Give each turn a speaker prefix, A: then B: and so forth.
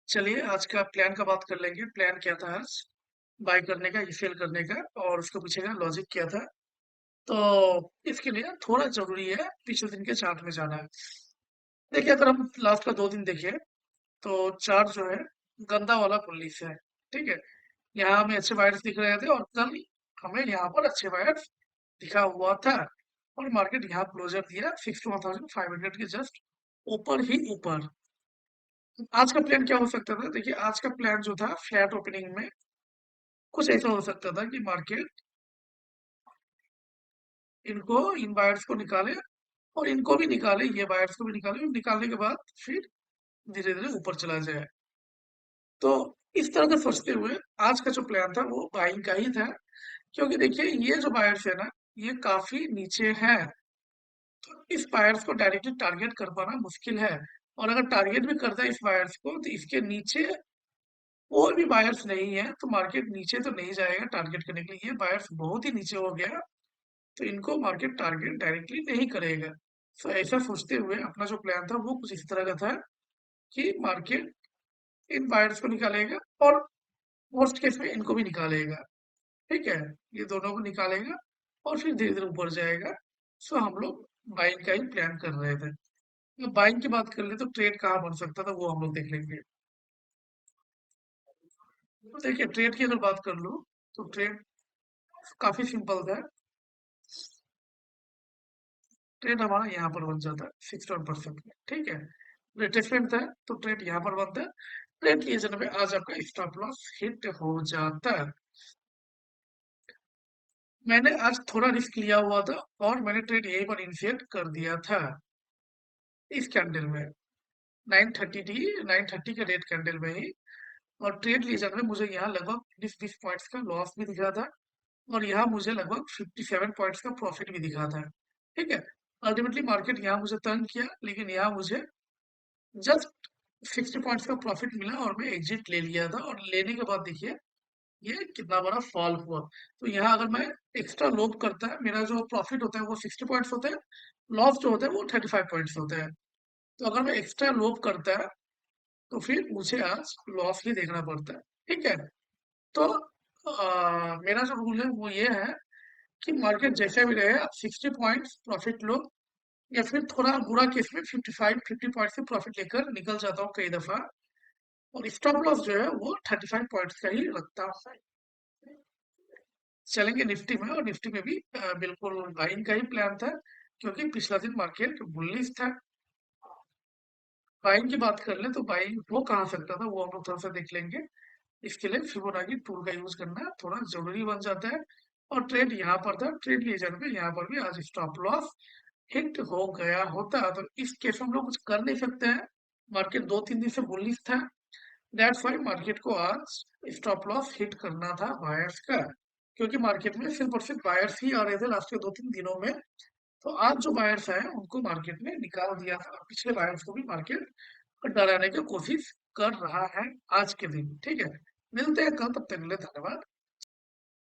A: चलिए आज का प्लान का बात कर लेंगे। प्लान क्या था आज? बाय करने का, सेल करने का और उसके पीछे का लॉजिक क्या था। तो इसके लिए थोड़ा जरूरी है पिछले दिन के चार्ट में जाना है। देखिए अगर हम लास्ट का 2 दिन देखें तो चार्ट जो है गंदा वाला बुल्लिश है। ठीक है, यहाँ हमें अच्छे बायर्स दिख रहे थे और कल हमें यहाँ पर अच्छे बायर्स दिखा हुआ था और मार्केट यहाँ क्लोजर दिया 61,500 के जस्ट ऊपर ही ऊपर। आज का प्लान क्या हो सकता था? देखिए आज का प्लान जो था फ्लैट ओपनिंग में कुछ ऐसा हो सकता था कि मार्केट इनको इन बायर्स को निकाले और इनको भी निकाले, ये बायर्स को भी निकाले और निकालने के बाद फिर धीरे धीरे ऊपर चला जाए। तो इस तरह से सोचते हुए आज का जो प्लान था वो बाइंग का ही था, क्योंकि देखिए ये जो बायर्स है ना, ये काफी नीचे है। तो इस बायर्स को डायरेक्टली टारगेट कर पाना मुश्किल है और अगर टारगेट भी करता है इस बायर्स को तो इसके नीचे और भी बायर्स नहीं है, तो मार्केट नीचे तो नहीं जाएगा टारगेट करने के लिए। ये बायर्स बहुत ही नीचे हो गया तो इनको मार्केट टारगेट डायरेक्टली नहीं करेगा। सो ऐसा सोचते हुए अपना जो प्लान था वो कुछ इस तरह का था कि मार्केट इन बायर्स को निकालेगा और वर्स्ट केस में इनको भी निकालेगा। ठीक है, ये दोनों को निकालेगा और फिर धीरे धीरे ऊपर जाएगा। सो हम लोग बाइंग का ही प्लान कर रहे थे। तो बाइंग की बात कर ले तो ट्रेड कहाँ बन सकता था वो हम लोग देख लेंगे। तो देखिए ट्रेड की अगर बात कर लो तो ट्रेड काफी सिंपल था। ट्रेड हमारा यहाँ पर बन जाता है 61% में। ठीक है, रिट्रेसमेंट था तो ट्रेड यहाँ पर बनता है। ट्रेड लिए जाने पे आज आपका स्टॉप लॉस हिट हो जाता है। मैंने आज थोड़ा रिस्क लिया हुआ था और मैंने ट्रेड यहीं पर इनिशिएट कर दिया था इस कैंडल में। 9:30 थी, 9:30 के रेट कैंडल में ही। और ट्रेड लिए जाने में मुझे यहाँ लगभग 20 पॉइंट्स का लॉस भी दिख रहा था और यहाँ मुझे लगभग 57 पॉइंट्स का प्रॉफिट भी दिखा था। ठीक है, अल्टीमेटली मार्केट यहाँ मुझे तंग किया लेकिन यहाँ मुझे जस्ट 60 पॉइंट्स का प्रॉफिट मिला और मैं एग्जिट ले लिया था। और लेने के बाद देखिए ये कितना बड़ा फॉल हुआ। तो यहाँ अगर मैं एक्स्ट्रा लोड करता है, मेरा जो प्रॉफिट होता है वो 60 पॉइंट्स होता है, लॉस जो होता है वो 35 पॉइंट्स होता है। तो अगर मैं एक्स्ट्रा लोड करता है तो फिर मुझे आज लॉस ही देखना पड़ता है। ठीक है, तो मेरा जो रूल है वो ये है कि मार्केट जैसे भी रहे आप 60 पॉइंट्स प्रॉफिट लो या फिर थोड़ा बुरा केस में 50 पॉइंट से प्रॉफिट लेकर निकल जाता हूँ कई दफा। और स्टॉप लॉस जो है वो 35 पॉइंट्स का ही रखता है। चलेंगे निफ्टी में और निफ्टी में भी बिल्कुल बाइंग का ही प्लान था क्योंकि पिछला दिन मार्केट बुलिश था। बाइंग की बात कर ले तो बाइंग वो कहाँ सकता था वो हम लोग थोड़ा सा देख लेंगे। इसके लिए फिबोनाची टूल का यूज करना थोड़ा जरूरी बन जाता है। और ट्रेड यहाँ पर था, ट्रेड लिए जाने पे यहाँ पर भी आज स्टॉप लॉस हिट हो गया होता तो इस केस में हम लोग कुछ कर नहीं सकते हैं। मार्केट 2-3 दिन से बुलिश था, दैट्स व्हाई मार्केट को आज स्टॉप लॉस हिट करना था बायर्स का, क्योंकि मार्केट में सिर्फ और सिर्फ बायर्स ही आ रहे थे लास्ट के 2-3 दिनों में। तो आज जो बायर्स आए उनको मार्केट ने निकाल दिया था और पिछले बायर्स को भी मार्केट डराने की कोशिश कर रहा है आज के दिन। ठीक है, मिलते हैं कल, तब तक के लिए धन्यवाद।